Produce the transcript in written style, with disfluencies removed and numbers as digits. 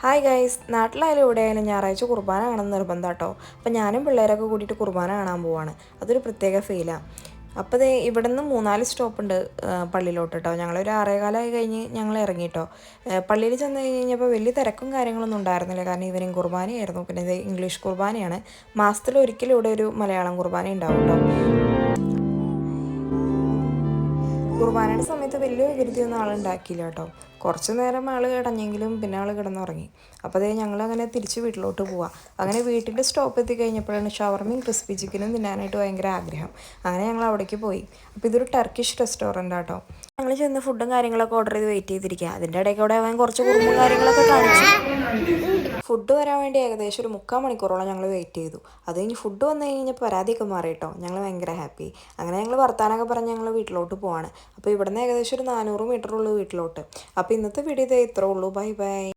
Hi guys, നാട്ടിലായാലും ഇവിടെയായാലും ഞായറാഴ്ച കുർബാന കാണുന്ന നിർബന്ധം കേട്ടോ. അപ്പോൾ ഞാനും പിള്ളേരൊക്കെ കൂടിയിട്ട് കുർബാന കാണാൻ പോവാണ്. അതൊരു പ്രത്യേക ഫീലാണ്. അപ്പോൾ ദേ ഇവിടെ നിന്ന് 3-4 സ്റ്റോപ്പുണ്ട് പള്ളിയിലോട്ട് കേട്ടോ. ഞങ്ങളൊരു 6:15 കഴിഞ്ഞ് ഞങ്ങൾ ഇറങ്ങി കേട്ടോ. പള്ളിയിൽ ചെന്ന് കഴിഞ്ഞപ്പോൾ വലിയ തിരക്കും കാര്യങ്ങളൊന്നും ഉണ്ടായിരുന്നില്ല. കാരണം ഈവനിങ് കുർബാനയായിരുന്നു. പിന്നെ ഇത് ഇംഗ്ലീഷ് കുർബാനയാണ്. മാസത്തിലൊരിക്കലും ഇവിടെ ഒരു മലയാളം കുർബാന ഉണ്ടാവും കേട്ടോ. കുർബാനയുടെ സമയത്ത് വലിയ വികൃതിയൊന്നും ആളുണ്ടാക്കിയില്ല കേട്ടോ. കുറച്ച് നേരം ആൾ കിടന്നെങ്കിലും പിന്നെ ആൾ കിടന്നുറങ്ങി. അപ്പോൾ അതേ ഞങ്ങളങ്ങനെ തിരിച്ച് വീട്ടിലോട്ട് പോവാം. അങ്ങനെ വീട്ടിൻ്റെ സ്റ്റോപ്പ് എത്തിക്കഴിഞ്ഞപ്പോഴാണ് ഷവർമയും ക്രിസ്പി ചിക്കനും തിന്നാനായിട്ട് ഭയങ്കര ആഗ്രഹം. അങ്ങനെ ഞങ്ങൾ അവിടേക്ക് പോയി. അപ്പോൾ ഇതൊരു ടർക്കിഷ് റെസ്റ്റോറൻ്റ് ആട്ടോ. ഞങ്ങൾ ചെന്ന് ഫുഡും കാര്യങ്ങളൊക്കെ ഓർഡർ ചെയ്ത് വെയിറ്റ് ചെയ്തിരിക്കുക. അതിൻ്റെ ഇടയ്ക്ക് അവിടെ അവൻ കുറച്ച് കുറുമ്പും കാര്യങ്ങളൊക്കെ കാണിച്ചു. ഫുഡ് വരാൻ വേണ്ടി ഏകദേശം ഒരു 3/4 മണിക്കൂറോളം ഞങ്ങൾ വെയിറ്റ് ചെയ്തു. അത് കഴിഞ്ഞ് ഫുഡ് വന്നു കഴിഞ്ഞാൽ പരാതിയൊക്കെ മാറി കേട്ടോ. ഞങ്ങൾ ഭയങ്കര ഹാപ്പി. അങ്ങനെ ഞങ്ങൾ വർത്താനൊക്കെ പറഞ്ഞ് ഞങ്ങൾ വീട്ടിലോട്ട് പോവാണ്. അപ്പോൾ ഇവിടുന്ന് ഏകദേശം ഒരു 400 മീറ്ററുള്ളൂ വീട്ടിലോട്ട്. അപ്പോൾ ഇന്നത്തെ വീഡിയോ ഇത്രേ ഉള്ളൂ. Bye bye.